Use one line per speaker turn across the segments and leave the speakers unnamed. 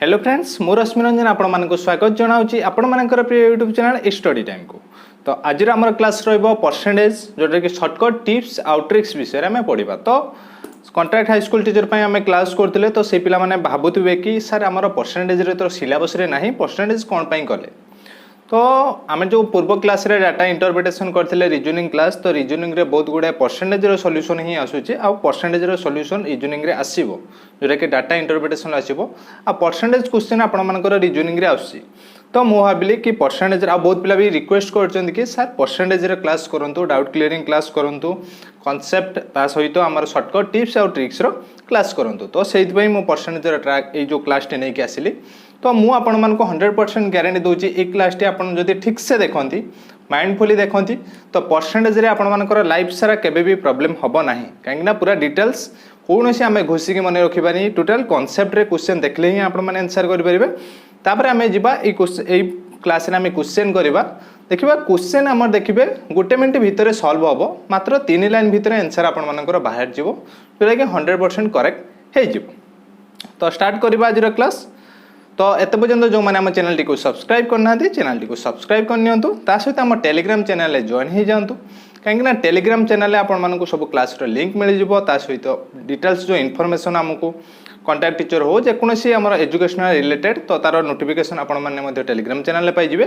Hello friends मोर रश्मि रंजन आपण मानक स्वागत जनाऊँगी आपण मानकर प्रिय यूट्यूब चैनल स्टडी टाइम को। तो आज आम क्लास परसेंटेज जोटा कि सर्टकट टिप्स आउ ट्रिक्स विषय में पढ़ा। तो कॉन्ट्रैक्ट हाई स्कूल टीचर पे आम क्लास करते तो से पिला माने भाबुथिबे कि सर आमर परसेंटेज तो सिलेबस रे नहीं परसेंटेज कौन पाई कले। तो आम जो पूर्व क्लास रे डाटा इंटरप्रिटेशन करथिले रीजनिंग क्लास तो रीजनिंग रे बहुत गुडा परसेंटेज रो सॉल्यूशन ही आसुचे आ परसेंटेज रो सॉल्यूशन रीजनिंग रे आसीबो जोटा कि डाटा इंटरप्रिटेशन आसीबो आ परसेंटेज क्वेश्चन आपण मानकर रीजनिंग रे आसी। तो मु भाविली कि परसेंटेज आ बहुत पिला भी रिक्वेस्ट करछन कि सर परसेंटेज रे क्लास करंतु डाउट क्लियरिंग क्लास करंतु कॉन्सेप्ट ता सहित हमर शॉर्टकट टिप्स और ट्रिक्स रो क्लास करंतु। तो सेहि पई मु परसेंटेज रो ट्रैक ए जो क्लास टे नै के आसिली। तो मु आपण मान को 100% गारंटी दूची एक क्लास टी आपण जदि ठीक से देखंती माइंडफुली देखंती तो परसेंटेज रे आपण मानकर लाइफ सारा केबे भी प्रॉब्लम हबो नाही काहे ना पूरा डिटेल्स कोनोसी आमे घोसी के मन रखिबानी टोटल कांसेप्ट रे क्वेश्चन देखले ही आपण माने आंसर करि परिबे। तापर आमे जिबा ए क्लास रे आमे क्वेश्चन करिबा देखिबा क्वेश्चन हमर देखिबे गोटे मिनिट भितर सॉल्व हबो मात्र 3 लाइन भितर आंसर आपण मानकर बाहर जिवो जोटा कि 100% करेक्ट हे जिवो। तो स्टार्ट करिबा आज रो क्लास। तो एत पर्यंत जो मैंने आम चैनल टी को सब्सक्राइब करना चैनल टी को सब्सक्राइब करनी सहित आम टेलीग्राम चैनल जॉइन हो जातु कहीं टेलीग्राम चैनल आपको सब क्लास लिंक मिल जाता सहित डिटेल्स जो इनफॉरमेशन आमको कॉन्टैक्ट टीचर हो जेकोसी आम एजुकेशनल रिलेटेड तो तार नोटिफिकेशन आपने टेलीग्राम चैनल पाइबे।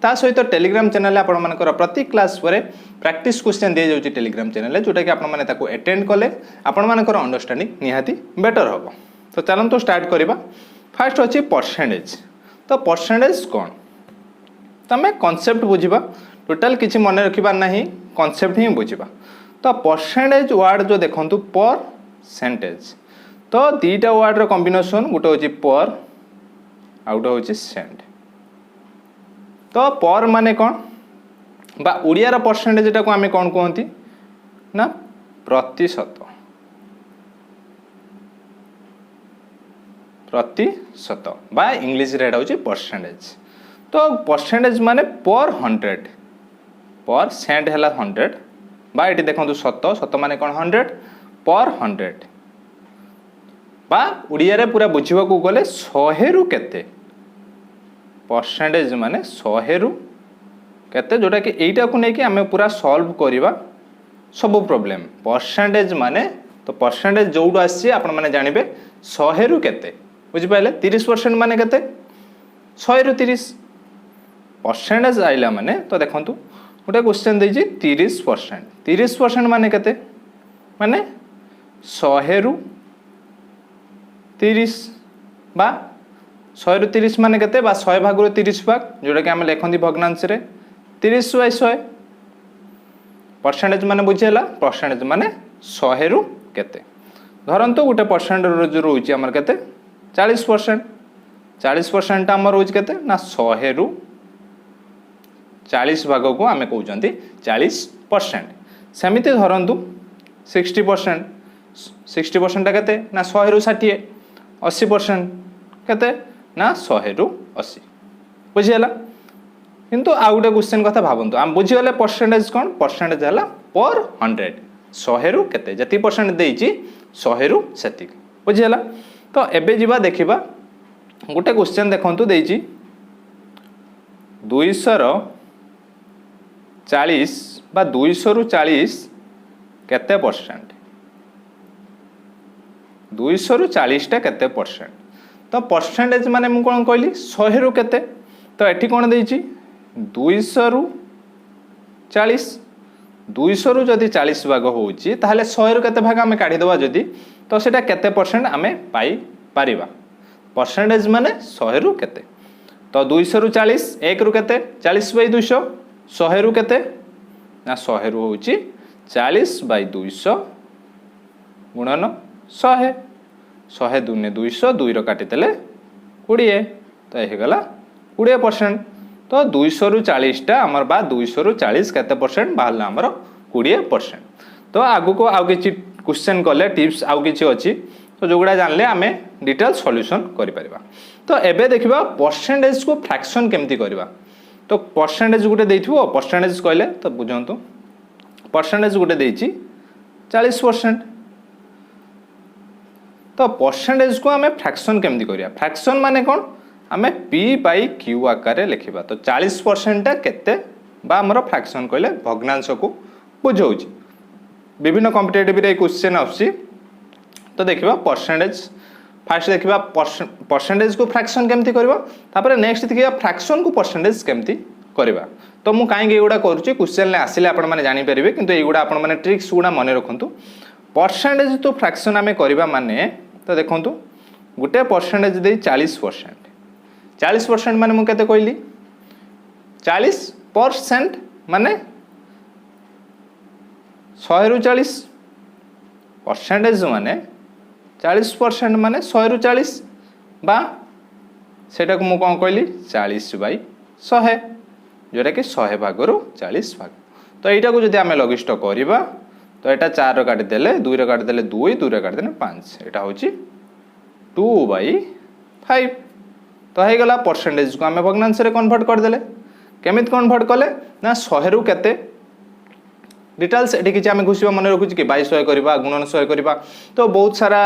ता सहित टेलीग्राम चैनल आपर प्रति क्लास पर प्रैक्टिस क्वेश्चन दी जाऊँगी टेलीग्राम चैनल जोटा कि आपको अटेंड कले आपर अंडरस्टैंडिंग निहाती बेटर हम। तो चलते स्टार्ट करवा। फास्ट अच्छी परसेंटेज। तो परसेंटेज कौन तमें कॉन्सेप्ट बुझा टोटाल किसी मन रखा नहीं कॉन्सेप्ट ही बुझा। तो परसेंटेज वर्ड जो देखु परसेंटेज तो दीटा वर्ड रो कॉम्बिनेशन गोटे हूँ पर आउ गोटे हूँ सेंट। तो पर माने कौन बा उड़िया परसेंटेज को आम कौन कहती ना प्रतिशत प्रतिशत बा इंग्लिश रे हूँ परसेंटेज। तो परसेंटेज माने पर 100 पर सेंट है 100 बा ये देखो शत शत माने कौन 100 पर 100 बा उड़िया रे पूरा बुझा गले 100 रु केते परसेंटेज माने 100 रु केते जोटा कि एटा को लेकिन आम पूरा सॉल्व करवा सब प्रॉब्लम। परसेंटेज माने तो परसेंटेज जो आसी आपण माने जानिबे 100 रु केते बुझिपाले 30% माने केते 100 रु 30 परसेंटेज आइला माने तो देखंतु गोटे क्वेश्चन देछि 30% 30% माने केते माने 100 रु 30 बा 100 रु 30 माने केते बा 100 भाग रु 30 भाग जोटा कि हम लिखंती भग्नांश रे 30/100 परसेंटेज माने बुझिला परसेंटेज माने 100 रु केते धरंतु गोटे परसेंटेज जो रोची हमर केते 40% 40% आम रोज के ना 100 रु 40 भाग को आम कहते 40%। सेमती धरतु 60% 60% के ना 100 रु 60 80% के ना 100 रु 80 बुझीगला। किंतु आउ गोटे क्वेश्चन कथा भावतु आम बुझीगले परसेंटेज कौन परसेंटेज है पर 100 100 रु केते जति परसेंट देइछि 100 रु सेतिक बुझीगला। तो एबे जीवा देखिबा गोटे क्वेश्चन देखंतु देइछि 200 रो 40 बा 200 रु 40 केते परसेंट 200 रु 40 टा केते परसेंट। तो परसेंटेज माने मु कोन कहली 100 रु केते तो एठी कोन देइछि 200 रु 40 200 रु जदि 40 भाग होउछि ताहले 100 रु केते भाग आमे काढी देबा जदि तो सेटा केते परसेंट आमे पाई पारिबा परसेंटेज माने 100 रु केते। तो 200 रु 40 1 रु केते 40/200 100 रु केते ना 100 रु होउछि 40/200 गुणन 100 100 दुने 200 2 रो काटी देले 20 तो हे गला 20%। तो 200 रु 40 टा हमर बा 200 रु 40 केते परसेंट बाहला हमर 20%। तो आगु को आउ किछि क्वेश्चन कले टिप्स आउ किछि अछि तो जोगुड़ा जानले आमे डिटेल सॉल्यूशन करि परिबा। तो एबे देखिबा परसेंटेज को फ्रैक्शन केमती करबा। तो परसेंटेज गुटे देइथिबो परसेंटेज कहले तो बुझंतु परसेंटेज गुटे देइछि 40% तो परसेंटेज को आम फ्रैक्शन केमती करिया फ्रैक्शन माने कौन आम पी बाई क्यू आकार लिखा तो 40% केते बा आमर फ्रैक्शन कहले भग्नांश को बुझाऊँ विभिन्न कॉम्पिटिटिव रे क्वेश्चन आसी तो देखिबा परसेंटेज फास्ट देखिबा परसेंटेज को फ्रैक्शन केमती करबा तापर नेक्स्ट देखिबा फ्रैक्शन को परसेंटेज केमती करबा तो मु काहे एगुडा करूची क्वेश्चन ले आसिले आपण माने जानि परिबे किंतु एगुडा आपण माने ट्रिक्स गुडा मने रखंतु परसेंटेज तो फ्रैक्शन आमे करबा माने तो देखंतु गुटे परसेंटेज दे 40% माने मु केते कहली 40% माने 100 रु 40 परसेंटेज माने 40% माने 100 रु 40 बा सेटा को मु कोन कहली 40/100 जोटा कि 100 भाग रु 40 भाग तो एटा को जदि आमे लघिष्ठ करिबा तो एटा 4 रो काटि देले 2 रो काटि देले 2 2 रो काटि देले 5 एटा होची 2/5 तो हे गला परसेंटेज को आमे भग्नांश रे कन्वर्ट कर देले केमित कन्वर्ट कले ना 100 रु केते डिटेल्स एठी कि आमे घुसिबा मन रखुची कि 2200 करबा गुणन 100 करबा तो बहुत सारा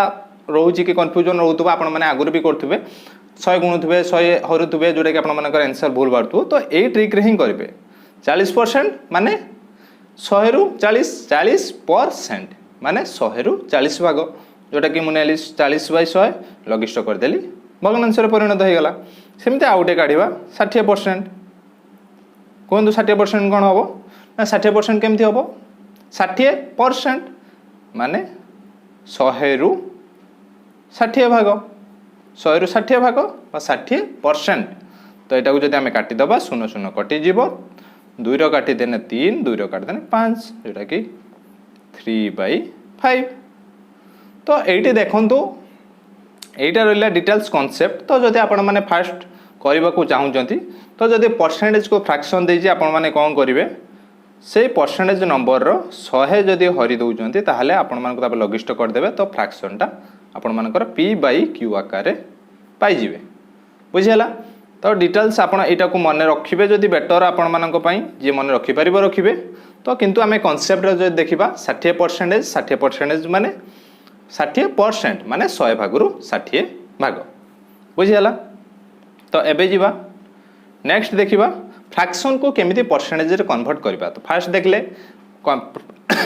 रोची कि कंफ्यूजन रहउतबा आपण माने आगुर भी करथुबे 100 गुणुथुबे 100 हरुथुबे जोटा कि आपण मानकर आंसर भूल बारथु तो एई ट्रिक रे ही करबे 40% माने 100 रु 40% माने 100 रु 40 भाग जोटा कि मुने 40/100 लघिष्ठ कर देली भग्नांश रे परिणत हो गला सेमते आउटे काढिबा 60% कोन 60% कोन होबो ना 60% केमथि होबो 60% माने 100 रु 60 भाग 100 रु 60 भाग बा 60% तो एटा को जदि आमे काटि दबा 0 0 कटि जीवो 2 रो काटि देने 3 2 रो काटि देने 5 जोटा कि 3/5 तो एटी देखंतु एटा रहला डिटेल्स कांसेप्ट तो जदि आपण माने फास्ट करबा को चाहउचंती तो जदि परसेंटेज को फ्रैक्शन देजी आपण माने कोन करिवे से परसेंटेज नंबर रो 100 जदि हरि दउचंती ताहले आपण मान को तापर लघिष्ठ कर देबे तो फ्रैक्शन टा आपण मानकर p बाई q आकार रे पाई जिवे बुझियला तो डिटेल्स आपण एटा को मन रखिबे जदि बेटर आपण मानक पई जे मन रखि परिबो रखिबे तो किंतु आमे कांसेप्ट रे जदि देखिबा 60% माने 60% माने 100 भाग रु 60 भाग बुझियला तो एबे जीवा नेक्स्ट देखिबा फ्रैक्शन को केमिति परसेंटेज रे कन्वर्ट करबा तो फास्ट देखले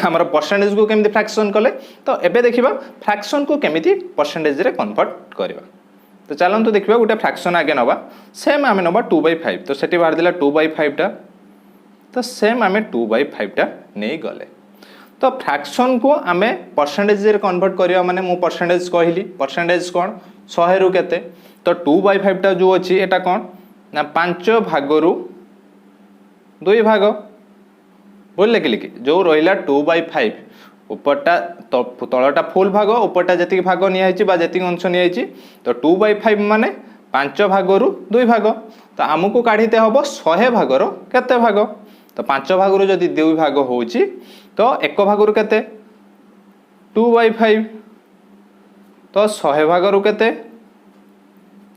हमर परसेंटेज को केमिति फ्रैक्शन कले तो एबे देखिबा फ्रैक्शन को केमिति परसेंटेज रे कन्वर्ट करबा तो चलन तो देखिबा गुटे फ्रैक्शन आगे नबा सेम आमे नबा 2/5 तो सेठी बाहर दिला 2/5 टा तो सेम आमे 2/5 टा नै गले तो फ्रैक्शन को आमे परसेंटेज रे कन्वर्ट करिया माने मु परसेंटेज कहली परसेंटेज कोन 100 रु केते तो 2/5 टा जो अछि एटा कोन ना 5 भाग रु 2 भाग बोल लिखिली कि जो रहिला 2/5 ऊपरटा तळटा फुल भाग ऊपरटा जति भाग नियाइछि बा जति अंश नियाइछि तो 2/5 माने 5 भाग रु 2 भाग तो हमकु काढिते हबो 100 भाग रो केते भाग तो 5 भाग रु जदि 2 भाग होउछि तो 1 भाग रु केते 2/5 तो 100 भाग रु केते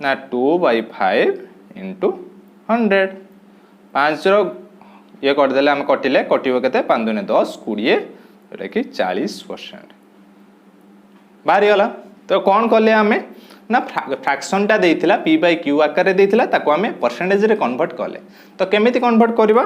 ना 2/5 * 100 5 रो ये कर देले हम कटिले कटिबो केते 5 दुने 10 20 एटा कि 40% बाहरी गला तो कौन कले हमें ना फ्रैक्शन टा देइथिला p बाय q आकार रे देइथिला ताको हमें परसेंटेज रे कन्वर्ट कले तो केमिति कन्वर्ट करबा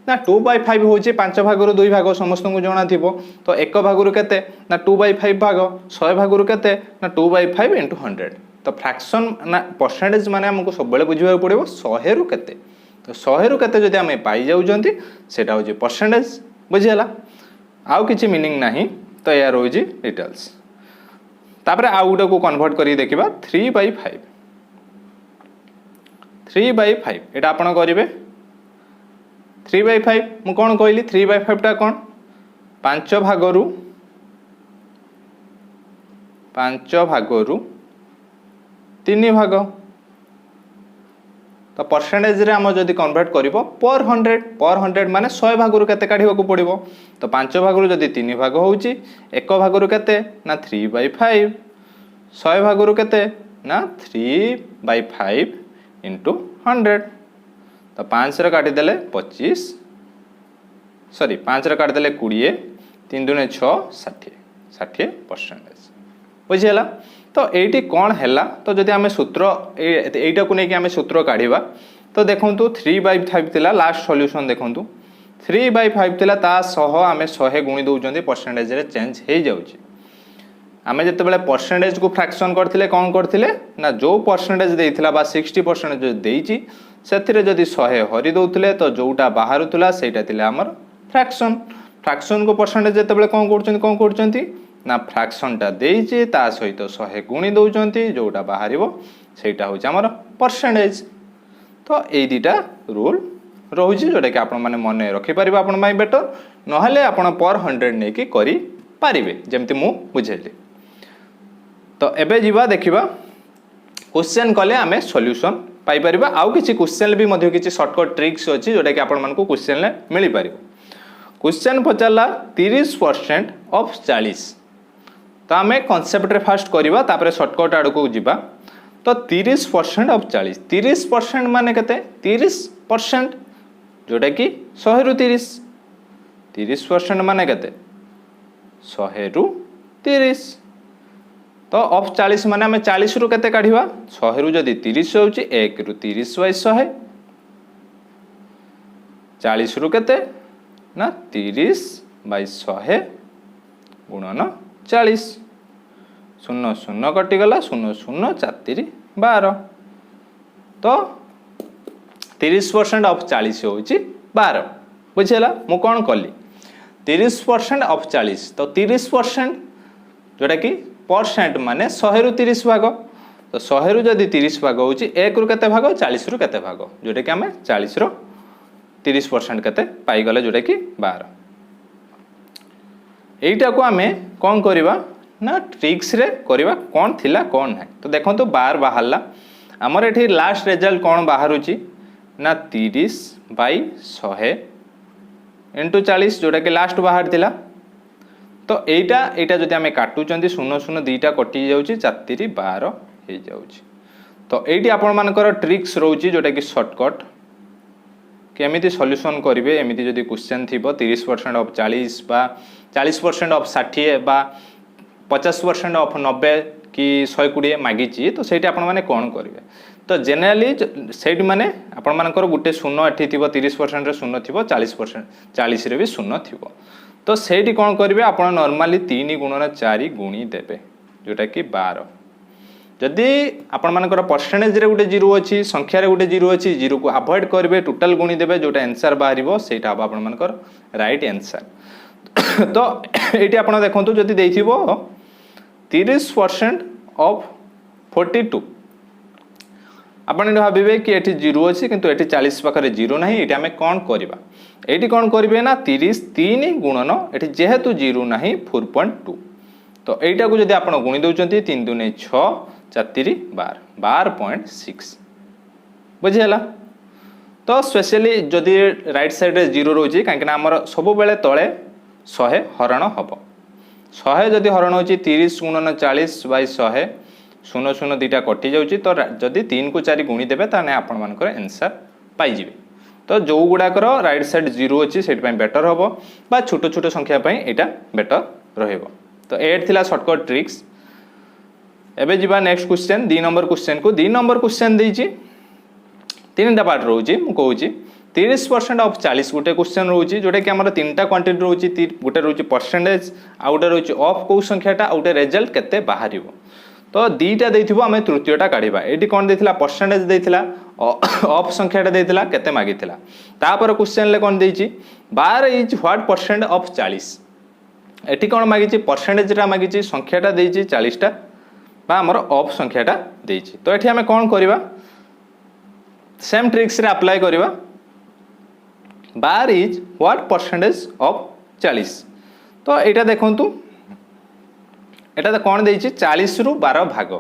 ना 2/5 होची 5 भाग रो 2 भाग समस्त को जणा थिबो तो 1 भाग रो केते ना 2/5 भाग 100 भाग रो केते ना 2/5 * 100 तो फ्रैक्शन ना परसेंटेज माने हमको सब बेले बुझिबा पड़िबो 100 रु केते तो 100 रु केते जदि हमें पाई जाउजंती सेटा होची परसेंटेज बुझियला आउ किछि मीनिंग नाही तो या रोजी डिटेल्स तापर आउ गुटे को कन्वर्ट करी देखिबा 3/5 एटा आपण करिवे 3/5 मु कोन कहली 3/5 टा कोन 5 भाग रु 3 भाग तो परसेंटेज रे हम जदि कन्वर्ट करिवो पर 100 माने 100 भाग रु केते काढिबा को पड़िबो तो 5 भाग रु जदि 3 भाग होउची 1 भाग रु केते ना 3/5 100 भाग रु केते ना 3/5 * 100 तो 5 रे काटि देले 25 सॉरी 5 रे काटि देले 20 3 दुने 6 60 60% बुझियला तो ये कौन है तो जदि आम सूत्र यहीटा को लेकिन आम सूत्र काढ़ा तो देखूँ 3/5 थिला लास्ट सॉल्यूशन देखूँ 3/5 थिला ता सह आम 100 गुणी दौरान परसेंटेज रे चेंज हो जाऊँगी आम जिते परसेंटेज को फ्रैक्शन करते कौन करते ना जो परसेंटेज देता बा 60% देती से जदि 100 हरी दौले तो जोटा बाहर से आमर फ्रैक्शन फ्रैक्शन को परसेंटेज जिते कौन कर ना फ्रैक्शनटा देती ता सहित 100 गुणी दौरान जोटा बाहर से आमर परसेंटेज तो ये दुटा रूल रोचे जोटा कि आपण मैंने मन रखिपर आपण बेटर ना आप पर 100 नहीं कि करें जमती मु बुझेली तो एबे जीवा देखिबा क्वेश्चन कले आमे सॉल्यूशन पाई परिबा आउ किछि क्वेश्चन भी मध्य किछि शॉर्टकट ट्रिक्स अछि जोटा कि आपण मन को क्वेश्चन ले मिली परिबो क्वेश्चन पचाला 30% ऑफ 40 तो आमे कांसेप्ट रे फर्स्ट करबा तापर शॉर्टकट आड़ को जीवा तो 30% ऑफ 40 30% माने केते 30% जोटा कि 100 रु 30% माने केते 100 रु 30 तो ऑफ 40 माने आम 40 रु केते काढ़िबा 100 रु जदि 30 होउची 1 रु 30 बाय 100 40 रु केते ना 30 बाय 100 गुणन 40 शून्य शून्य कटिगला 0 0 4 12 तो 30% ऑफ 40 होउची 12 बुझेला मु कोन कली 30% ऑफ 40 तो 30% जोटा कि परसेंट माने 100 रु 30 भाग तो 100 रु जदि 30 भाग होउची 1 रु केते भाग 40 रु केते भाग जोटा कि आमे 40 रु 30% केते पाई गले जोटा कि 12 एटा को आमे कोन करिबा ना ट्रिक्स रे करिबा कोन थिला कोन है तो देखो तो 12 बाहरला हमर एठी लास्ट रिजल्ट कोन बाहरुची ना 30/100 इंटू 40 जोटा कि लास्ट बाहर थिला तो एटा जदि आम काटुचंती 0 0 2टा कटि जाउची 4 12 हो जाउची तो एटी आपण मानकर ट्रिक्स रोची जोटा कि शॉर्टकट केमिति सॉल्यूशन करिवे एमिति जदि क्वेश्चन थिबो 30% ऑफ 40 बा 40% ऑफ 60 बा 50% ऑफ 90 कि 120 मागिची तो सेठी आपण माने कोन करिवे तो जनरली सेठी माने आपण मानकर गुटे शून्य एठी थिबो 30% रे शून्य थिबो 40% 40 रे भी शून्य थिबो तो सेठी कोन करिवे आपण नॉर्मली 3 गुणन 4 गुणी देबे जोटा कि 12 जदि आपण मानकर परसेंटेज रे गुटे जीरो अछि संख्या रे गुटे जीरो अछि जीरो को अवॉइड करिवे टोटल गुणी देबे जोटा आंसर बाहरिबो सेटा आपण मानकर राइट आंसर तो एठी आपण देखंतु जदि देथिबो 30% ऑफ 42 आपण भाबिबे कि एठी जीरो अछि किंतु एठी 40 पाखरे जीरो नाही एठी हमें कोन करबा एठी कोन करिवे ना 30 3 गुणन एठी जेहेतु जीरो नाही 4.2 तो एटा को जदि आपण गुणी दउचंती 3 2 6 4 12 12.6 बुझियला तो स्पेशली जदि राइट साइड रे जीरो रोची काहे ना हमर सब बेले तळे 100 हरण हबो 100 जदि हरण होची 30 गुणन 40 बाय 100 0 0 2टा कटि जाउची तो जदि 3 को 4 गुणी देबे ताने आपण मानकर आंसर पाई जिवे तो जो गुडाकर राइट साइड जीरो अच्छी से बेटर हम बा छोट छोट संख्या एटा बेटर रहिबो तो एट थिला शॉर्टकट ट्रिक्स एबे जीवा नेक्स्ट क्वेश्चन 2 नंबर क्वेश्चन को 2 नंबर क्वेश्चन देइची 3टा पार्ट रोची मु कहूची 30% ऑफ 40 गोटे क्वेश्चन रोची जोटा कि हमर 3टा क्वांटिटी रोची गोटे रोची परसेंटेज आ गोटे रोची ऑफ को संख्याटा आ गोटे रिजल्ट केते बाहरिबो तो दीटा देथिबो आमे तृतीयटा काढिबा एटी कोन देथिला परसेंटेज देथिला ऑफ संख्याटा देथिला केते मागिथिला तापर क्वेश्चन ले कोन देइची 12 इज व्हाट परसेंट ऑफ 40 एटी कोन मागिची परसेंटेज रा मागिची संख्याटा देइची 40 टा बा हमर ऑफ संख्याटा देइची तो एठी आमे कोन करिबा सेम ट्रिक्स रे अप्लाई करिबा 12 इज व्हाट परसेंटेज ऑफ 40 तो एटा देखंतु एटा तो कौन देइछि 40 रु 12 भाग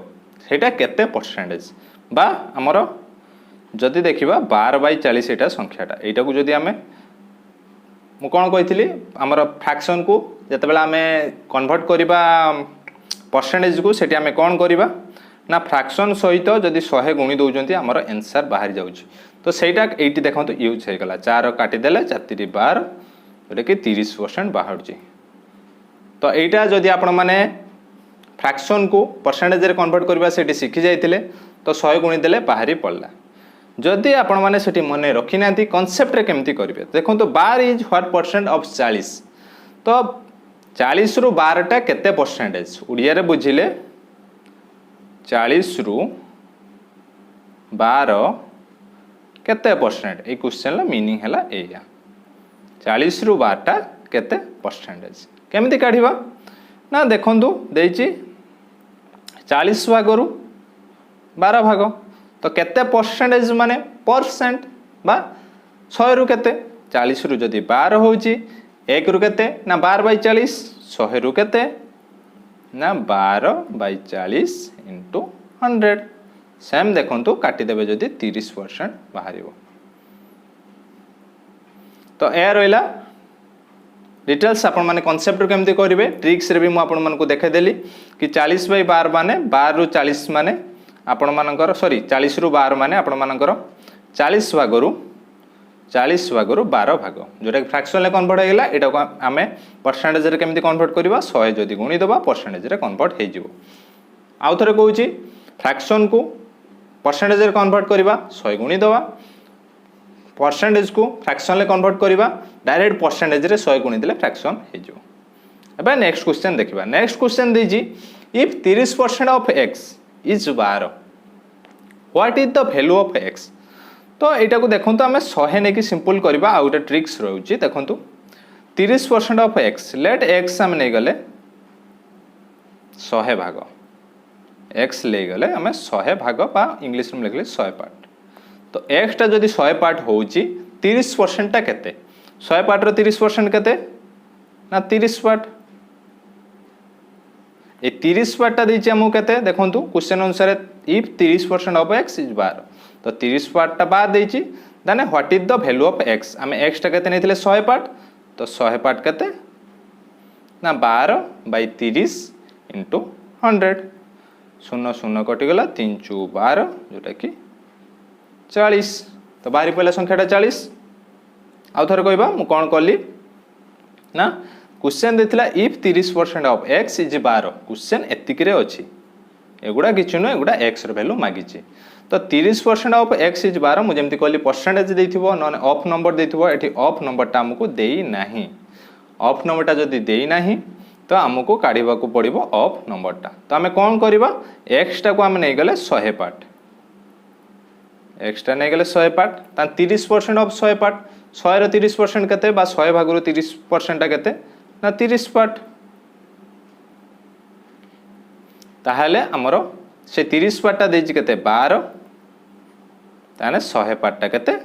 सेटा केते परसेंटेज बा हमर जदि देखिबा 12/40 एटा संख्याटा एटा को जदि हमें मु कोन कहिथिली हमर फ्रैक्शन को जते बेला हमें कन्वर्ट करिबा परसेंटेज को सेठी हमें कोन करिबा ना फ्रैक्शन सहित जदि 100 गुणी दउजंती हमर आंसर बाहर जाउछि तो सेटा एटी देखंतु यूज हे गला 4 काटि देले 4 12 जोटा कि 30% बाहर छी तो एटा जदि आपण माने फ्रैक्शन को परसेंटेज रे कन्वर्ट करबा सेठी शिखि जाइतिले तो 100 गुणी देले बाहरी पड़ला जदि आपण माने सेठी मने रखि नांती कांसेप्ट रे केमती करिवे देखो तो 12 इज व्हाट परसेंट ऑफ 40 तो 40 रु 12 टा केते परसेंटेज उड़िया रे बुझिले 40 रु 12 केते परसेंट ए क्वेश्चन ला मीनिंग हैला एया 40 रु 12 टा केते परसेंटेज केमती काढिबा ना देखंतु देइची 40 भागरु 12 भाग तो केते परसेंटेज माने परसेंट बा 100 रु केते 40 रु जदी 12 होउची 1 रु केते ना 12 बाई 40 100 रु केते ना 12 बाई 40 इंटू 100 सेम देखंतु काटी देबे जदी 30% बाहरिबो तो ए रहिला डिटेल्स आपण माने कांसेप्ट केमती करिवे ट्रिक्स रे भी मु आपण मानको देखे देली कि 40 बाई 12 माने 12 रु 40 माने आपण मानकर सॉरी 40 रु 12 माने आपण मानकर 40 भागरु 12 भाग जोटा फ्रैक्शन ले कन्वर्ट हो गला एटा को आमे परसेंटेज रे केमती कन्वर्ट करबा 100 जदी गुणी दबा परसेंटेज रे कन्वर्ट हे जिवो आउ थरे कहूची फ्रैक्शन को परसेंटेज रे कन्वर्ट करबा 100 गुणी दबा परसेंटेज को फ्रैक्शन ले कन्वर्ट करबा डायरेक्ट परसेंटेज रे 100 गुणी देले फ्रैक्शन हे जिवो एबे नेक्स्ट क्वेश्चन देखिबा नेक्स्ट क्वेश्चन देजी if 30% of x is 12 what is the value of x तो एटा को देखो तो आम 100 ने कि सिंपल करबा आ गोटे ट्रिक्स रहउची देखो 30% ऑफ x लेट x आम नहीं गले 100 भाग x ले गले आम 100 भाग बा इंग्लिश में लिखले 100 पार्ट तो x टा जदी 100 पार्ट होउची 30% टा केते 100 पार्ट रो 30% केते ना 30 पार्ट ए 30 पार्ट टा देछि हमहु केते देखंतु क्वेश्चन अनुसार इफ 30% ऑफ x इज 12 तो 30 पार्ट टा बाद देछि then what is the value of x हम x टा केते नेथिले 100 पार्ट तो 100 पार्ट केते ना 12 बाई 30 इंटू 100 शून्य शून्य कटि गला 3 चू 12 जोटा कि 40 तो बाहरी पहला संख्याटा 40 आउ थरे कहबा मु कोन करली ना क्वेश्चन देथिला if 30% of x is 12 question एतिक रे अछि एगुडा किछु न एगुडा x र वैल्यू मागिछि तो 30% ऑफ x इज 12 मु जेमति कहली परसेंटेज देथिबो नने ऑफ नंबर देथिबो एठी ऑफ नंबर ता हमकु देई नाही ऑफ नंबर ता जदी देई नाही तो हमकु काढिबा को पड़िबो ऑफ नंबर ता तो हमें कोन करबा x टा को हम नै गले 100 पार्ट x टा नै गले 100 पार्ट ता 30% ऑफ 100 पार्ट 100 रो 30% केते बा 100 भागरो 30% ता केते ना 30 पार्ट ताहले हमरो से 30 पार्ट ता देछि केते 12 ताने 100 पार्ट ता केते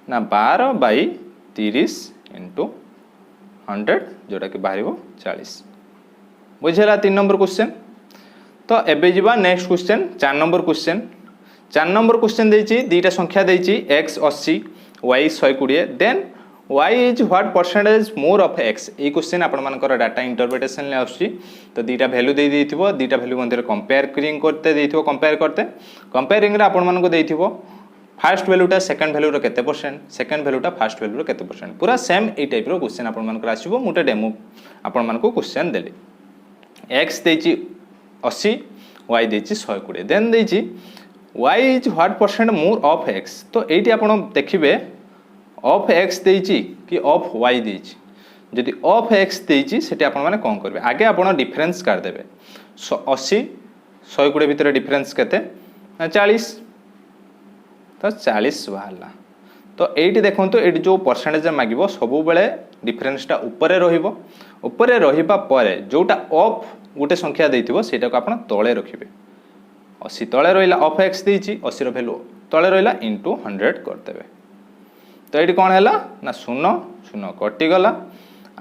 ना 12 बाई 30 इंटू 100 जोटा कि बाहरिबो 40 बुझेला 3 नंबर क्वेश्चन तो एबे जिबा next question 4 number question 4 number question देछि दीटा संख्या देछि x 80 y 120 then y is what percentage more of x ए क्वेश्चन आपण मानकर डाटा इंटरप्रिटेशन ले आछि तो दीटा वैल्यू दे देथिबो दीटा वैल्यू मध्य कंपेयरिंग करते देथिबो कंपेयर करते कंपेयरिंग रे आपण मानको देथिबो फर्स्ट वैल्यूटा सेकंड वैल्यू रो केते परसेंट सेकंड वैल्यूटा फर्स्ट वैल्यू रो केते परसेंट पूरा सेम ए टाइप रो क्वेश्चन आपण मानकर आसीबो मुटे डेमो आपण मानको क्वेश्चन देले x देछि 80 y देछि 120 देन देछि y is what percent more of x तो एठी आपण देखिबे ऑफ x देछि कि ऑफ y देछि जदि ऑफ x देछि सेठी आपण माने कोन करबे आगे आपण डिफरेंस कर देबे 80 120 भीतर डिफरेंस केते 40 तो 40 बाहरला तो एठी देखंतु एठी जो परसेंटेज मागिबो सबु बेले डिफरेंसटा ऊपर रहिबो ऊपर रहिबा परे जोटा ऑफ गोटे संख्या देथिबो सेटा को आपण तळे रखिबे 80 तळे रहिला ऑफ x देछि 80 रो वैल्यू तळे रहिला इनटू 100 कर देबे तो ये कौन है ना शून्य शून्य कटिगला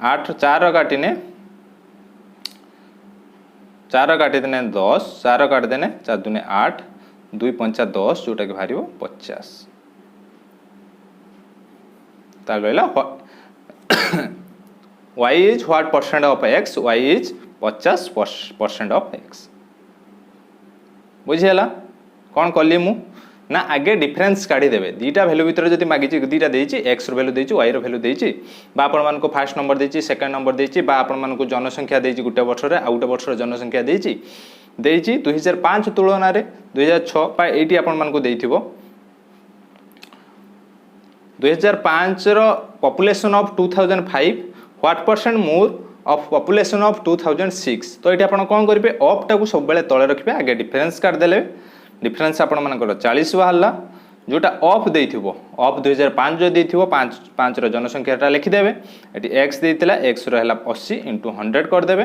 8 4 काटिने 4 काटिदेने 10 4 काटिदेने 4 दुने 8 2 5 10 जोटा कि बाहर 50 ताल रहिला y is what percent of x y is 50% of x बुझिला कौन कली मु ना आगे डिफरेन्स काढ़ी देबे दीटा वैल्यू भितर जदि मागिछि दीटा देछि एक्स रो वैल्यू देछि वाई रो वैल्यू देछि बा आपण मानको फर्स्ट नंबर देछि सेकंड नंबर देछि बा आपण मानको जनसंख्या देछि गुटे वर्ष रे आ गुटे वर्ष रो जनसंख्या देछि 2005 तुलना रे 2006 बा एटी आपण मानको देइथिबो 2005 रो population of 2005 what percent more of population of 2006 तो ये आपण कौन करेंगे ऑफ टाक सब बेले तले रखिए आगे डिफरेन्स काट देले डिफरेन्स आपण मानकर 40 बाहरला जोटा ऑफ देइथिबो ऑफ 2005 जो देइथिबो 5 रो जनसंख्याटा लिखिदेवे एटी एक्स देइतला एक्स रो हला 80 इंटू 100 कर देबे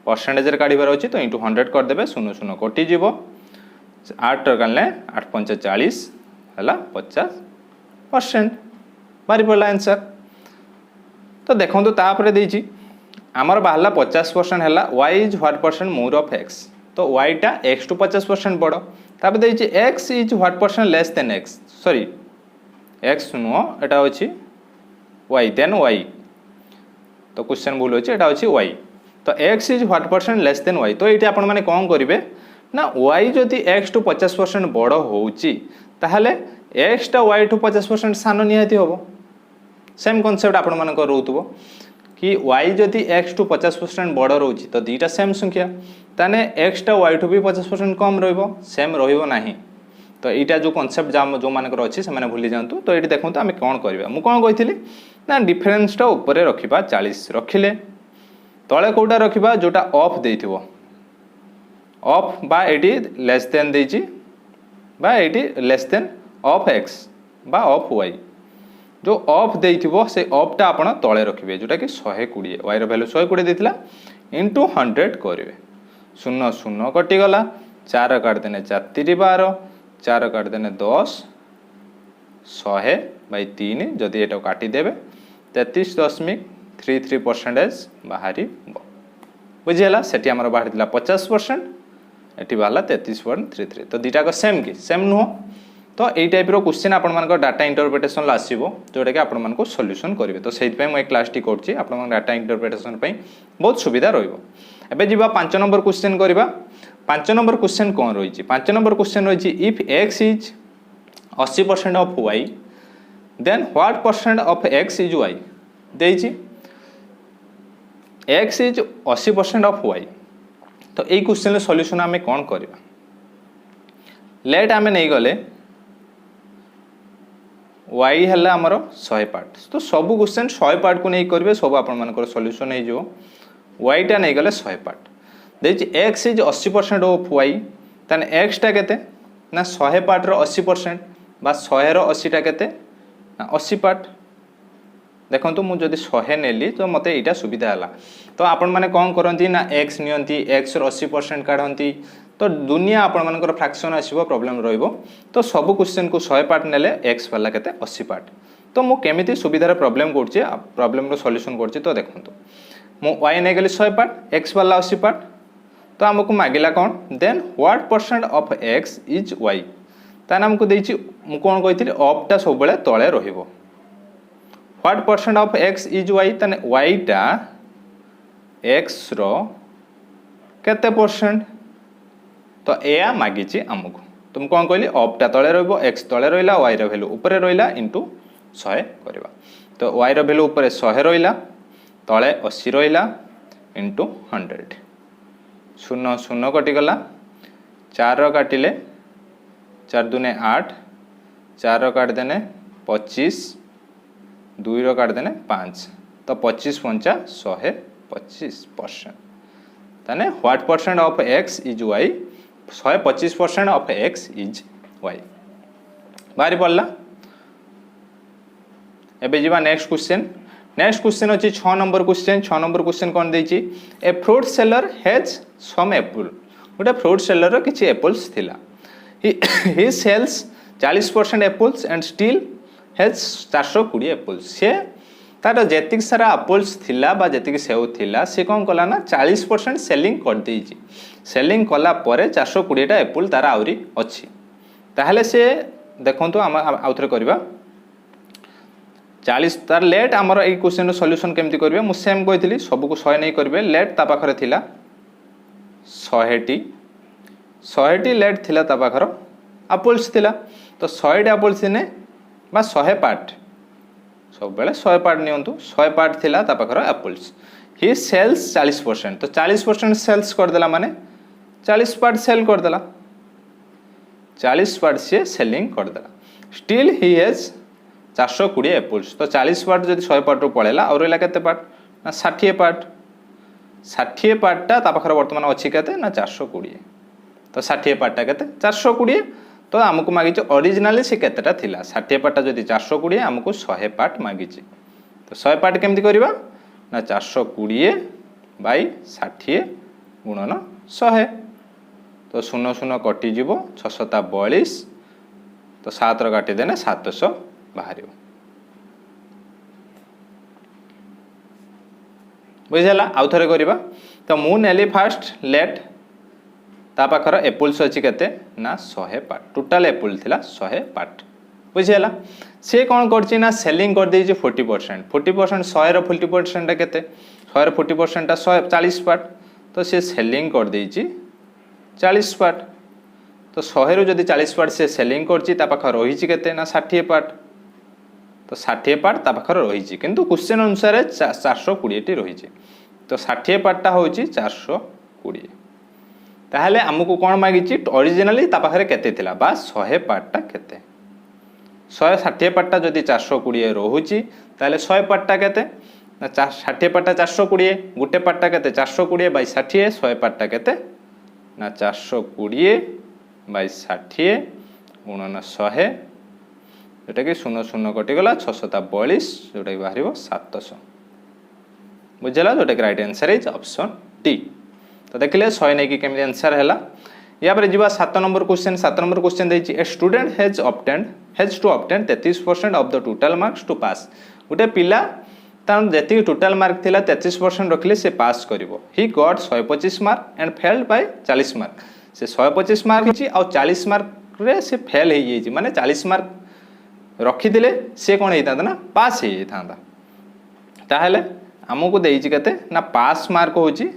परसेंटेज रे काढिबार अछि तो इंटू 100 कर देबे 00 कटि जीवो 8 रो काले 8 5 40 हला 50% मारि पड़ला आंसर तो देखो तो तापर देइछि आमर बाहला 50% है y is what percent more of x तो y टा x टू 50% बड़ तापर देछि x is what percent less than x sorry x नो एटा अछि y देन y तो क्वेश्चन भूल अछि एटा अछि y तो x is what percent less than y तो एटी आपण माने कोन करिवे ना y जदि x टू 50% बड़ होउची ताहले x टा y टू 50% सान निहाती होबो सेम कांसेप्ट आपण मानक रहउतबो कि y जदि x टू 50% बड़ रोची तो दीटा सेम संख्या ताने x टा y टू भी 50% कम रहिबो सेम रहिबो नाही तो एटा जो कांसेप्ट जो मानकर अछि से माने भूली जांतु तो एटी देखंतु आमे कोन करबा मु कोन कहिथिली ना डिफरेंस टा ऊपर रखिबा 40 रखिले तळे कोटा रखिबा जोटा ऑफ देइथिबो ऑफ बा एटी लेस देन देछि बा eighty less than of x बा ऑफ y जो ऑफ देइथिबो से ऑफ टा आपण तळे रखिबे जोटा कि 120 y रो वैल्यू 120 देथिला इनटू 100 करिवे 0 0 कटि गला 4 काट देने 4 3 12 4 काट देने 10 100/3 जदि एटा काटि देबे 33.33% बाहरी बुझियला सेठी हमर बाहर दिला 50% एठी बाला 33.33 तो दीटा को सेम की सेम नो तो यही टाइप क्वेश्चन आपण मानक डाटा इंटरप्रिटेशन आसीबो जोटा कि आपण मानको सॉल्यूशन करिवे तो सेहि पय म क्लास टी करछि आपण मानक डाटा इंटरप्रिटेशन पय बहुत सुविधा रहइबो एबे जीवा 5 नंबर क्वेश्चन करबा 5 नंबर क्वेश्चन कोन रही छी 5 नंबर क्वेश्चन रही छी if x is 80% of y then what percent of x is y देई छी x इज 80% ऑफ y तो एई क्वेश्चन रे सॉल्यूशन हमें कोन करबा लेट हमें नहीं गले y हला हमर 100 पार्ट तो सब क्वेश्चन 100 पार्ट को नहीं करबे सब आपण मानकर सॉल्यूशन नै जो y टा नहीं गले 100 पार्ट देछि x इज 80% ऑफ y तन x टा केते ना 100 पार्ट रो 80% बा 100 रो 80 टा केते ना 80 पार्ट देखंतु मु जदि 100 नेली तो मते एटा सुविधा हला तो आपण माने कोन करंती ना x नियंती x रो 80% काढंती तो दुनिया आपण मानकर फ्रैक्शन आसीबो प्रॉब्लम रहइबो तो सब क्वेश्चन को 100 पार्ट नेले x वाला केते 80 पार्ट तो मु केमिति सुविधा प्रॉब्लम करछि प्रॉब्लम रो सॉल्यूशन करछि तो देखंतु मु y नै गेली 100 पार्ट x वाला 80 पार्ट तो हमको मागिला कोन then what percent of x is y ता हमको देछि मु कोन कहिथिली ऑफ टा सब बेले तळे रहिबो what percent of x is y तने y टा x रो केते परसेंट तो एया मागिछि हमको तुम कोन कहली ऑफ टा तळे रहबो x तळे रहिला y रो वैल्यू ऊपर रहिला इनटू 100 करबा तो y रो वैल्यू ऊपर 100 रहिला तळे 80 रहिला इनटू 100 0 0 कटि गला 4 रो काटिले 4 दुने 8 4 रो काट देने 25 2 रो काट देने 5 तो 25 5 125% तने what percent of x is y 125% of x is y बारी पड़ला एबे जीवा नेक्स्ट क्वेश्चन अछि 6 नंबर क्वेश्चन कोन देछि a fruit seller has some apple गोटे फ्रूट सेलर रो किछि एप्पल्स थिला he sells 40% apples and still has 420 apples से तार जेतिक सारा एप्पल्स थिला बा जेतिक सेव थिला से कोन कला ना 40% सेलिंग कर देछि सेलिंग कला परे 420 टा एप्पल तार आउरी अछि ताहले से देखंतु हम आउथरे करबा 40 तार लेट हमर ए क्वेश्चन रो सॉल्यूशन केमति करबे मु सेम कहितली सब को 100 नै करबे लेट ता पाखरे थिला 100 टी लेट थिला ता पाखर एप्पल्स थिला तो 100 एप्पल्स ने बा 100 पार्ट सब बेले 100 पार्ट नियंतु 100 पार्ट थिला ता पाखर एप्पल्स ही सेल्स 40%। तो 40% सेल्स कर देला माने 40 पार्ट सेल कर देला 40 पार्ट से सेलिंग कर देला स्टिल ही हैज 420 एप्पल्स। तो 40 पार्ट जदि 100 पार्ट रो पळेला और रहला केते पार्ट ना 60 पार्ट 60 पार्टटा ता पाखर वर्तमान अछि केते ना 420। तो 60 पार्टटा केते 420। तो आमको मागी ओरिजिनली से केतेटा थिला 60 पार्टटा जदि 420 आमको 100 पार्ट मागी। तो 100 पार्ट केमती करबा ना 420 बाई 60 गुणन 100। तो 0 0 कटि जीवो 642। तो 7 रो काटि देने 700 बाहर बुझेला। आउ थरे करबा। तो मु नेली फास्ट लेट ता पाखर एप्पल्स अछि केते ना 100 पार्ट टोटल एप्पल थिला 100 पार्ट बुझेला। से कोन करछि ना सेलिंग कर देछि 40% 40% 100 रो 40% केते 100 रो 40% 140 पार्ट। तो से सेलिंग कर देछि 40 पार्ट। तो 100 रो जदि 40 पार्ट से सेलिंग करछि ता पाखर रहिछि केते ना 60 पार्ट। तो 60 पार्ट ता पाखर रहिछि किंतु क्वेश्चन अनुसार 420 टी रहिछि। तो 60 पार्टटा होछि 420। ताहले हमको कोन मागिछि ओरिजिनली ता पाखरे केते थिला बा 100 पार्टटा केते 160 पार्टटा जदि 420 रहुछि ताहले 100 पार्टटा केते ना 60 पार्टटा 420 गुटे पार्टटा केते 420 बाई 60 100 पार्टटा केते ना 420 बाई 60 गुणन 100 जोटा कि 0 0 कटि गला 642 जोटा कि बाहरिबो 700 बुझला। जोटा कि right answer is option D. तो देखिले 100 नै कि केमि आंसर हैला। या पर जीवा 7 नंबर क्वेश्चन 7 नंबर क्वेश्चन देछि a student has to obtain 33% of the total marks to pass. गुटे पिला तान जेति टोटल मार्क थिला 33% रखले से पास करिवो। He got 125 mark and failed by 40 mark. से 125 मार्क छि आ 40 मार्क रे से फेल हे जेछि माने 40 मार्क रखी दिले से कोन हेता ना पास हे थांदा। ताहले हमको देछि केते ना पास मार्क होछि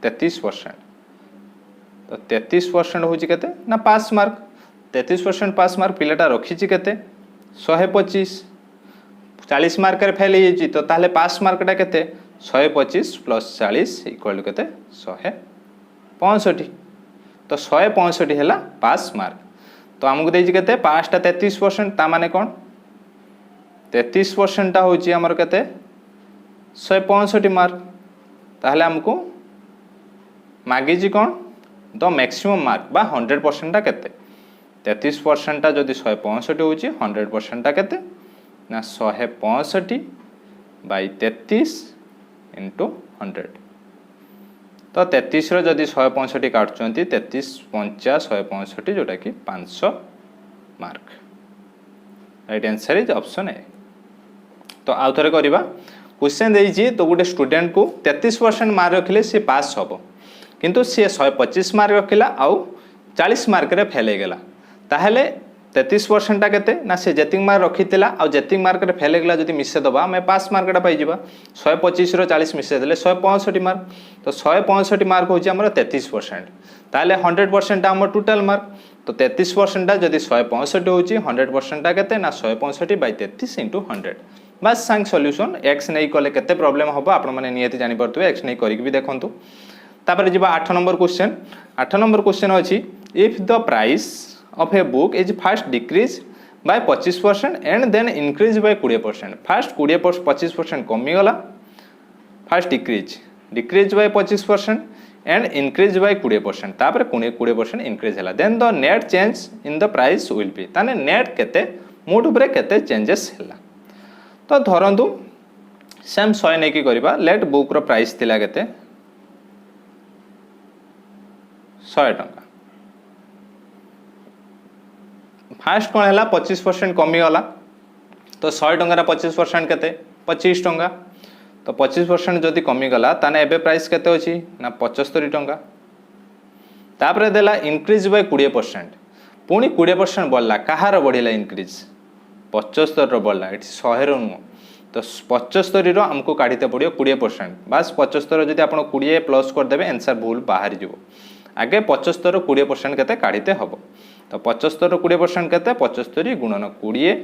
33%। तो 33% होछि केते ना पास मार्क 33% पास मार्क पिलाटा रखी छि केते 125 40 मार्क रे फेल हे तो ताहले पास मार्कटा केते 125 प्लस 40 इक्वल टू केते 165। तो 165 हैला पास मार्क। तो हमको देछि केते पासटा 33% ता माने कोन 33% ता होछि हमर केते 165 मार्क। ताहले हमको मागी जी कोन द मैक्सिमम मार्क बा 100% ता केते 33% ता जदि 165 होछि 100% ता केते ना 165 बाई 33 इंटू 100। तो 33 रो जदि 165 काटचंती 33 50 165 जोटा कि 500 mark. Right answer is option A. तो आउ थरे करबा क्वेश्चन देछि तो गोटे स्टूडेंट को 33% मार्क रखिले से पास हबो किंतु से 125 मार्क रखिला आउ 40 मार्क रे फेल हे गेला। ताहले 33% टा केते ना से जेतिक मार्क रखितिला आ जेतिक मार्क रे फेल हे गेला जदि मिसे दबा मैं पास मार्कटा पाई जिबा 125 रो 40 मिसे देले 165 मार्क। तो 165 मार्क होछि हमर 33%। ताहले 100% टा हमर टोटल मार्क। तो 33% टा जदि 165 होछि 100% टा केते ना 165 बाई 33 इंटू 100। बस सांग सॉल्यूशन x नै कले केते प्रॉब्लम होबो आपण माने नियति जानि परतबे x नै करिक भी देखंतु। तापर जीवा 8 नंबर क्वेश्चन 8 नंबर क्वेश्चन अछि if the price of a book is first decrease by 25% and then increase by 20%। First 25% कमी गला first decrease by 25% and increase by 20%। तापर 20% इंक्रीज हला then the net change in the price will be ताने net केते मोट ऊपर केते changes हला। तो धरंतु सेम 100 नै कि करबा लेट बुक रो प्राइस थिला केते 100 टंका। फास्ट कौन है 25% कमी गला तो 100 टंका 25% केते 25 टंका। तो 25% जदि कमी गला ताने एबे प्राइस केते अछि ना 75 टंका। तापरे देला इंक्रीज बाय 20% पुणी 20% बढ़ला कहार बढ़िला इंक्रीज 75 रो बढ़ला एठी 100 रो नु। तो 75 रो हमको काढिते पड़ियो 20% बस 75 जदि आपण 20 प्लस कर देबे आंसर भूल बाहर जीवो। आगे 75 रो 20% केते काढिते हबो। तो 75 20% केते 75 गुणन 20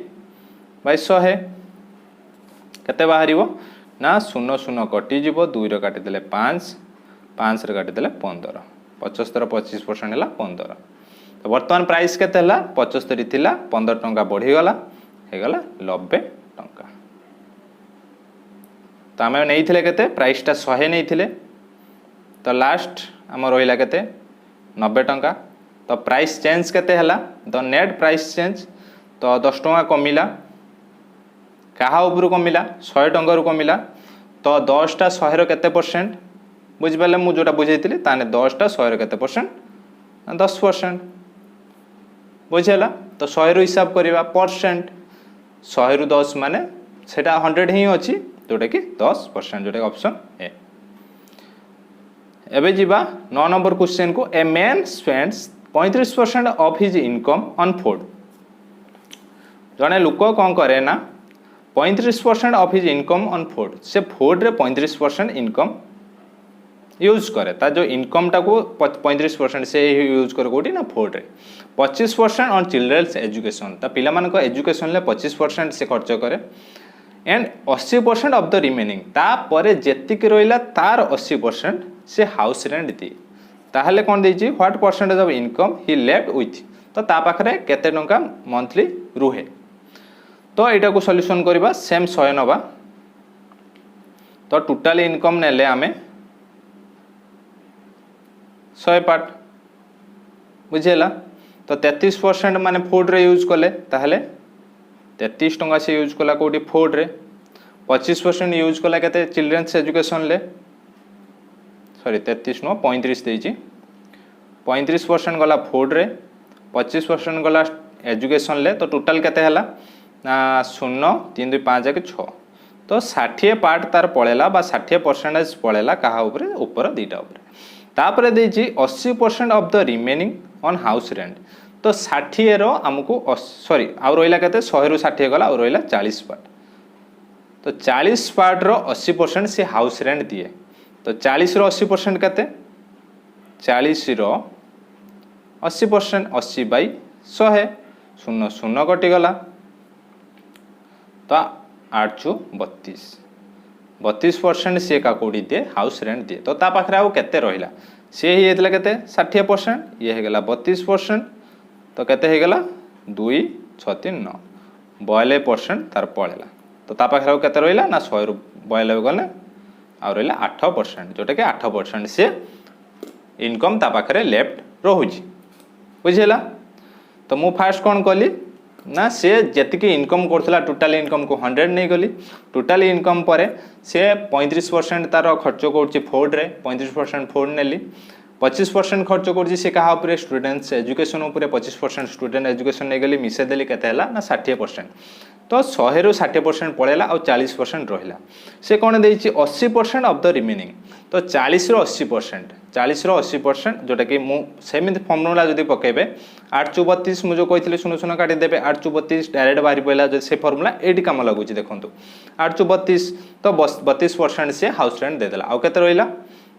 बाय 100 केते बाहर ना 0 0 कटिଯିव 2 रो काटिदेले 5 5 रो काटिदेले 15 75 25% है 15 तो बर्तमान प्राइस केते 75 थिला 15 टंका बढ़ीगला हेगला 90 टंका तो आम नहीं केते प्राइसटा 100 नहीं तो लास्ट आम रहा केते 90 टंका तो प्राइस चेंज केते हला द नेट प्राइस चेंज तो 10 टंका कमिला क्या उपरू कमिला 100 टंका कमिला तो 10 टा 100 केते परसेंट बुझिपारे मुझे जोटा बुझे ताने 10 टा 100 केते परसेंट 10% बुझेला तो 100 रु हिसाब करवा परसेंट 100 रु 10 माने सेटा 100 ही अच्छी जोटा कि 10% जोटा ऑप्शन ए। एबे जीवा 9 नंबर क्वेश्चन को a man spends 35% of his income on food जड़े लोक कौन करे ना 35% of his income on food से फूड रे 35% इनकम यूज करे ता जो इनकम टा को 35% से यूज करे कोटी ना फूड रे 25% ऑन चिल्ड्रंस एजुकेशन ता पिला मान को एजुकेशन ले 25% से खर्च करे एंड 80% ऑफ द रिमेनिंग ता परे जेतिक रोइला तार 80% से हाउस रेंट दी ताहले कोन देछि what percentage of income he left with तो ता पाखरे केते टंका मंथली रुहे तो एटा को सॉल्यूशन करबा सेम 100 नबा तो टोटल इनकम नेले आमे 100 पार्ट बुझेला तो 33% माने फूड रे यूज कले ताहले 33 टंका से यूज कला कोटी फूड रे 25% यूज कला केते चिल्ड्रंस एजुकेशन ले सॉरी 33 नो 35 देछि 35% गला फूड रे 25% गला एजुकेशन ले तो टोटल केते हला ना 0 3 2 5 1 6 तो 60 पार्ट तार पळेला बा 60% पळेला कहा ऊपर ऊपर दीटा ऊपर तापरे देछि 80% of the remaining on house rent तो 60 रो हमको सॉरी आ रोइला केते 100 रु 60 गला आ रोइला 40 पार्ट तो 40 पार्ट रो 80% से हाउस रेंट दिए तो 40 रो 80% केते 40 रो 80% 80 बाई 100 0 0 कटि गला तो 8 32 32% से का कोडी दिए हाउस रेंट दिए तो ता पाखरे आउ केते रहिला से ही हेतला केते 60% ये हे गेला 32% तो केते हे गेला 2 6 3 9 42% तार पळेला तो ता पाखरे आउ केते रहिला ना 100 रु 42 गले आ रहिला 8% जोटा के 8% से इनकम ता पाखरे लेफ्ट रहुची बुझेला तो मु फास्ट कोन कली ना से जति के इनकम करथला टोटल इनकम को 100 नहीं गली टोटल इनकम पर से 35% तार खर्च कर फूड रे 35% फूड नेली 25% खर्च कर से कहा ऊपर स्टूडेंट्स एजुकेशन ऊपर 25% स्टूडेंट एजुकेशन नहीं गली मिसे देली केते हला ना 60% तो 100 रु 60% पळेला और 40% रहिला से कोन देछि 80% ऑफ द रिमेनिंग तो 40 रु 80% 40 रु 80% जोटा कि मु सेमित फॉर्मूला जदी पकेबे 8 × 32 मु जो कहितले सुनो सुनो काटी देबे 8 × 32 डायरेक्ट बाहरी पइला जो से फॉर्मूला एडी काम लागुची देखंतु 8 × 32 तो 32% से हाउस रेंट दे देला आ केते रहिला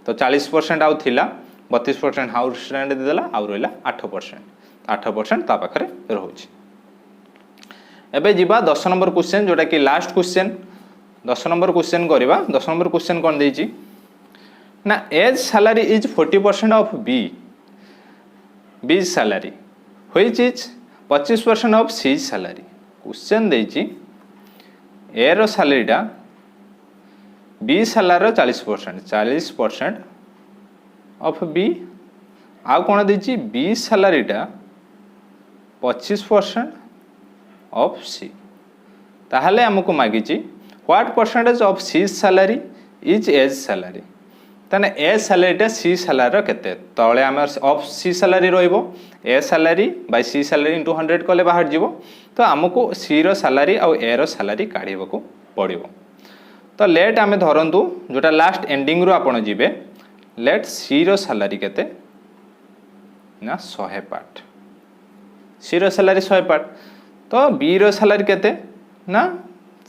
तो 40% आउ थिला 32% हाउस रेंट दे देला आ रहिला 8% ता पाखरे रहउची एबे जीवा 10 नंबर क्वेश्चन जोटा कि लास्ट क्वेश्चन 10 नंबर क्वेश्चन करबा 10 नंबर क्वेश्चन कोन देछि ना A's salary is 40% of B salary which is 25% of C salary question देछि ए रो सैलरीटा बी सैलरी 40% ऑफ बी आ कोन देछि बी सैलरीटा 25% ऑफ सी ताहले हमको मागिची what percentage of C salary is A's salary ताने ए सैलरीटा सी सैलरी केते तळे हमर ऑफ सी सैलरी रहइबो A salary by C salary into 100 कले बाहर जीवो तो हमको सी रो सैलरी और ए रो सैलरी काढिबो को पड़िबो तो लेट आमे धरंतु जोटा लास्ट एंडिंग रो आपण जीवे लेट सी रो सैलरी केते ना 100 पार्ट सी रो सैलरी 100 पार्ट तो बी रो सैलरी केते ना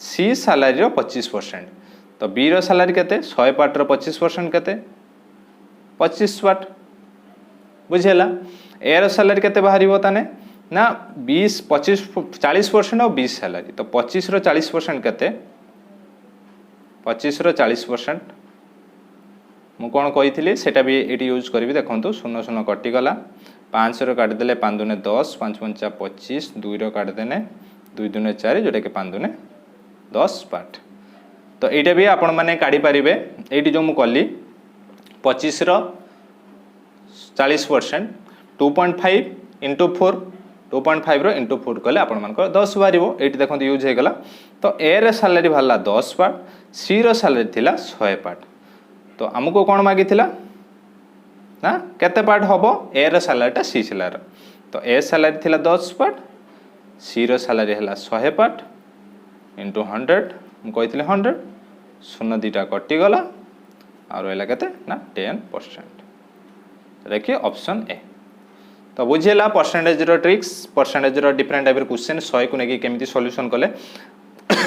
सी सैलरी रो 25% तो बी रो सैलरी केते 100 पार्ट रो 25% केते 25 पार्ट बुझेला ए रो सैलरी केते बाहरिबो ताने ना 20 25 40% और 20 सैलरी तो 25 रो 40% केते 25 रो 40% मु कौन कही सेटा भी ये यूज करी देखो 0 0 कटिगला 5 रो काटिदेले 5 दूने 10 5 पंचा 25 2 रो काटिदेने 2 दूने 4 जोटा कि 5 दूने 10 पार्ट तो ये भी आपण मैंने काढ़ी पारे ये जो मुझे कली 25 रो 40% 2.5 इंटू 4 2.5 रो इंटू 4 कले आपण मान 10 बाहर ये देखो यूज हो गला तो ए रे सैलरी बाहर 10 पार्ट सी रो सैलरी थिला 100 पार्ट तो आमको कौन मागी ना केते पार्ट हम ए रो सैलरीटा सी सैलरी तो ए सैलरी थिला 10 पार्ट सी रो सैलरी है 100 पार्ट इंटू 100 मुझे 100 शून्य दुटा कटिगला और रहा के ना 10% देखिए ऑप्शन ए तो बुझेगा percentage tricks percentage different type question 100 को लेकिन केमी सॉल्यूशन कले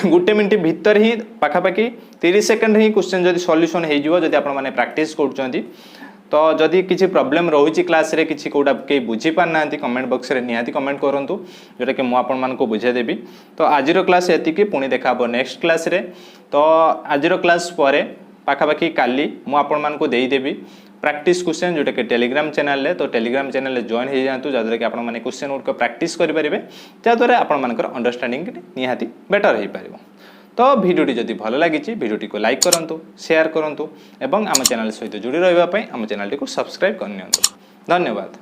गोटे मिनट भितर ही पाखापाखि 30 सेकंड ही क्वेश्चन जब सॉल्यूशन हो आपने प्रैक्टिस कर तो जदि किसी प्रॉब्लम रोचे क्लास रे किसी कोटा कई बुझी पारना कमेंट बॉक्स रे निहाती कमेंट करूँ जोटा कि मुझे बुझेदेवी तो आज क्लास ये पुणी देखा नेक्स्ट क्लास रे तो आज क्लास पर पाखापाखि काली मुझे देदेवी प्रैक्टिस क्वेश्चन जोटा कि टेलीग्राम चैनल तो टेलीग्राम चैनल जॉइन हो जातु जहाँद्वारा कि आपने क्वेश्चन गुड़िक प्रैक्टिस करेंगे जहाँद्वारा आपर अंडरस्टैंडिंग निहाती बेटर हो पार तो भिडियोटी जदि भल लगी भिडियोटी को लाइक करूँ शेयर करूँ एवं आम चैनल सहित जोड़ी रही आम चैनल को सब्सक्राइब करनी धन्यवाद।